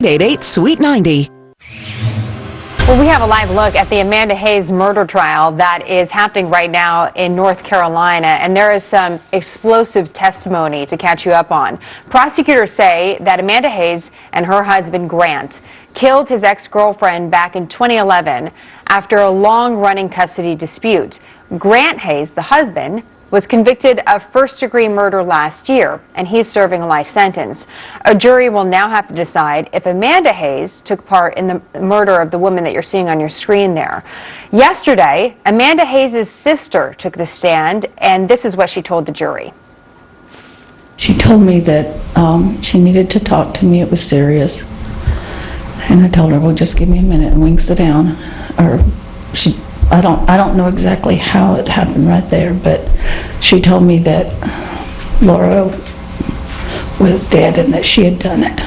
888 Sweet 90. Well, we have a live look at the Amanda Hayes murder trial that is happening right now in North Carolina, and there is some explosive testimony to catch you up on. Prosecutors say that Amanda Hayes and her husband Grant killed his ex-girlfriend back in 2011 after a long-running custody dispute. Grant Hayes, the husband, was convicted of first-degree murder last year, and he's serving a life sentence. A jury will now have to decide if Amanda Hayes took part in the murder of the woman that you're seeing on your screen there. Yesterday, Amanda Hayes' sister took the stand, and this is what she told the jury. She told me that she needed to talk to me. It was serious. And I told her, well, just give me a minute and we can sit down. I don't know exactly how it happened right there, but she told me that Laura was dead and that she had done it.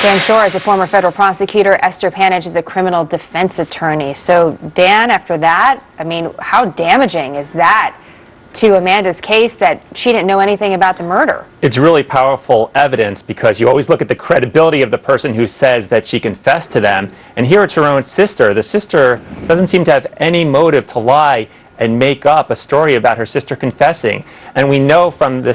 Dan Schorr is a former federal prosecutor. Esther Panage is a criminal defense attorney. So, Dan, after that, I mean, how damaging is that to Amanda's case that she didn't know anything about the murder? It's really powerful evidence because you always look at the credibility of the person who says that she confessed to them. And here it's her own sister. The sister doesn't seem to have any motive to lie and make up a story about her sister confessing. And we know from the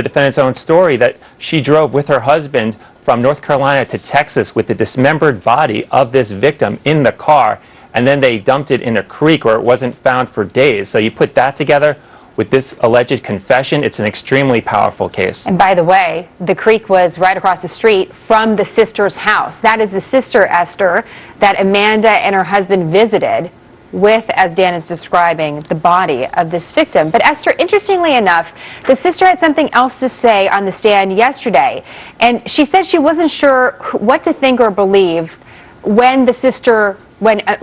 defendant's own story that she drove with her husband from North Carolina to Texas with the dismembered body of this victim in the car, and then they dumped it in a creek where it wasn't found for days. So you put that together with this alleged confession, it's an extremely powerful case. And by the way, the creek was right across the street from the sister's house. That is the sister, Esther, that Amanda and her husband visited with, as Dan is describing, the body of this victim. But Esther, interestingly enough, the sister had something else to say on the stand yesterday. And she said she wasn't sure what to think or believe when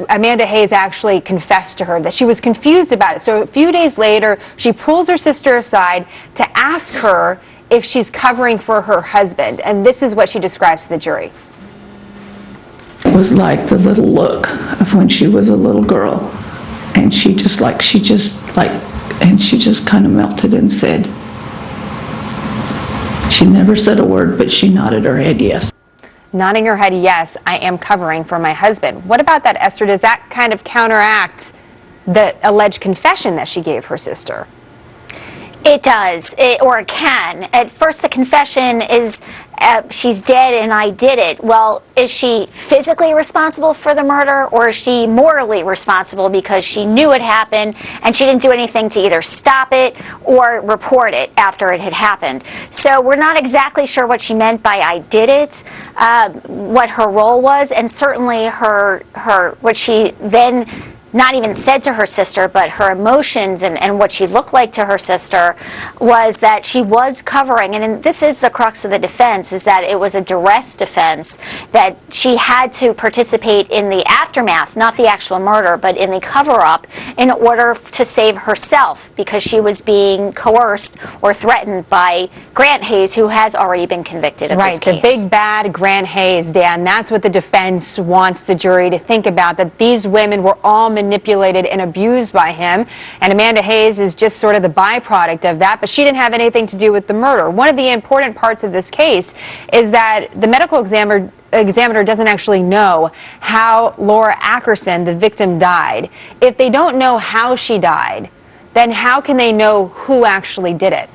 Amanda Hayes actually confessed to her, that she was confused about it. So a few days later, she pulls her sister aside to ask her if she's covering for her husband. And this is what she describes to the jury. It was like the little look of when she was a little girl. And she just kind of melted and said, she never said a word, but she nodded her head yes. Nodding her head, yes, I am covering for my husband. What about that, Esther? Does that kind of counteract the alleged confession that she gave her sister? It does, or it can. At first, the confession is, she's dead and I did it. Well, is she physically responsible for the murder, or is she morally responsible because she knew it happened and she didn't do anything to either stop it or report it after it had happened? So we're not exactly sure what she meant by I did it, what her role was, and certainly what she then not even said to her sister, but her emotions and what she looked like to her sister was that she was covering. And this is the crux of the defense, is that it was a duress defense, that she had to participate in the aftermath, not the actual murder, but in the cover-up in order to save herself because she was being coerced or threatened by Grant Hayes, who has already been convicted of this case. Right, the big bad Grant Hayes, Dan. That's what the defense wants the jury to think about, that these women were all manipulated and abused by him, and Amanda Hayes is just sort of the byproduct of that, but she didn't have anything to do with the murder. One of the important parts of this case is that the medical examiner doesn't actually know how Laura Ackerson, the victim, died. If they don't know how she died, then how can they know who actually did it?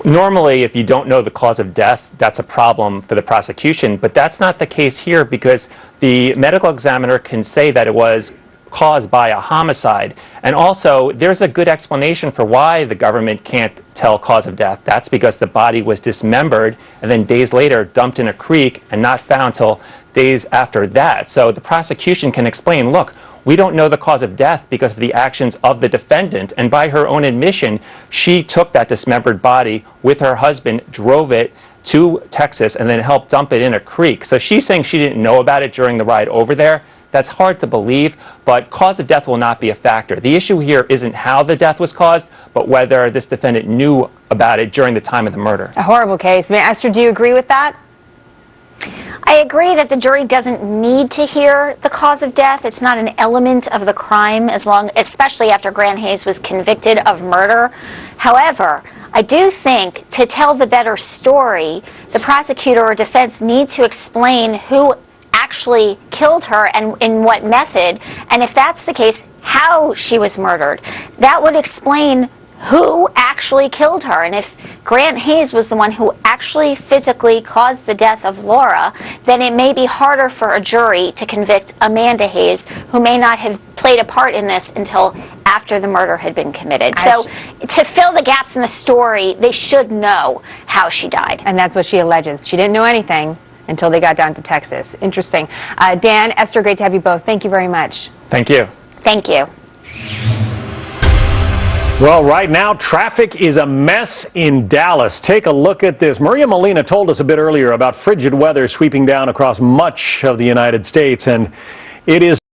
Normally, if you don't know the cause of death, that's a problem for the prosecution, but that's not the case here because the medical examiner can say that it was caused by a homicide. And also, there's a good explanation for why the government can't tell cause of death. That's because the body was dismembered and then days later dumped in a creek and not found till days after that. So the prosecution can explain, look, we don't know the cause of death because of the actions of the defendant, and by her own admission, she took that dismembered body with her husband, drove it to Texas, and then helped dump it in a creek. So she's saying she didn't know about it during the ride over there. That's hard to believe, but cause of death will not be a factor. The issue here isn't how the death was caused, but whether this defendant knew about it during the time of the murder. A horrible case. I mean, Esther, do you agree with that? I I agree that the jury doesn't need to hear the cause of death. It's not an element of the crime, especially after Grant Hayes was convicted of murder. However, I do think to tell the better story, the prosecutor or defense need to explain who actually killed her and in what method, and if that's the case, how she was murdered. That would explain who actually killed her. And if Grant Hayes was the one who actually physically caused the death of Laura, then it may be harder for a jury to convict Amanda Hayes, who may not have played a part in this until after the murder had been committed. So to fill the gaps in the story, they should know how she died. And that's what she alleges. She didn't know anything until they got down to Texas. Interesting. Dan, Esther, great to have you both. Thank you very much. Thank you. Thank you. Well, right now, traffic is a mess in Dallas. Take a look at this. Maria Molina told us a bit earlier about frigid weather sweeping down across much of the United States, and it is